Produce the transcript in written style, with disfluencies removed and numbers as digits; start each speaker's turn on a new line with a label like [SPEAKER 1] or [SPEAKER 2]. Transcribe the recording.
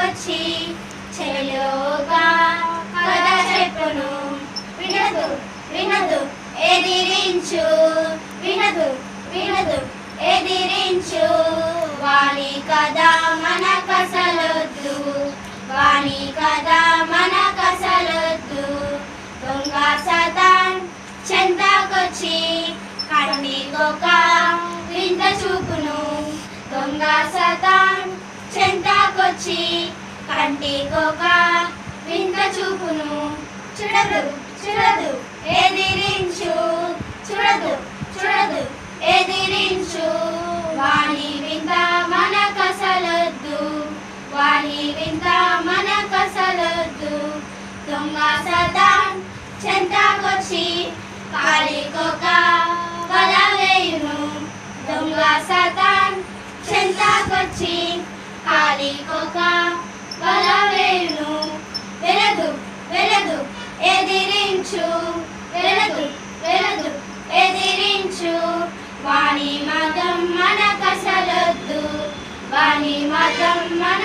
[SPEAKER 1] చెంతకొచ్చి చెలోగా కథ చెప్పును వినదు వినదు ఎదిరించు వినదు వినదు ఎదిరించు వాణి కథ మన కసలొద్దు వాణి కథ మన కసలొద్దు దొంగ సతాన్ చెంతకొచ్చి కంటికొక వింత చూపును దొంగ సతాన్ చెంతకొచ్చి కంటికొక వింత చూపును చూడదు చూడదు ఎదిరించు చూడదు చూడదు ఎదిరించు వాణి వింత మన కసలొద్దు వాణి వింత మన కసలొద్దు దొంగ సతాన్ చెంతకొచ్చి కాలికొక వల వేయును దొంగ సతాన్ చెంతకొచ్చి కాలికొక వల వేయును వెలదు వెలదు ఎదిరించు వెలదు వెలదు ఎదిరించు వాణి మతం మన కసలొద్దు వాణి మతం మన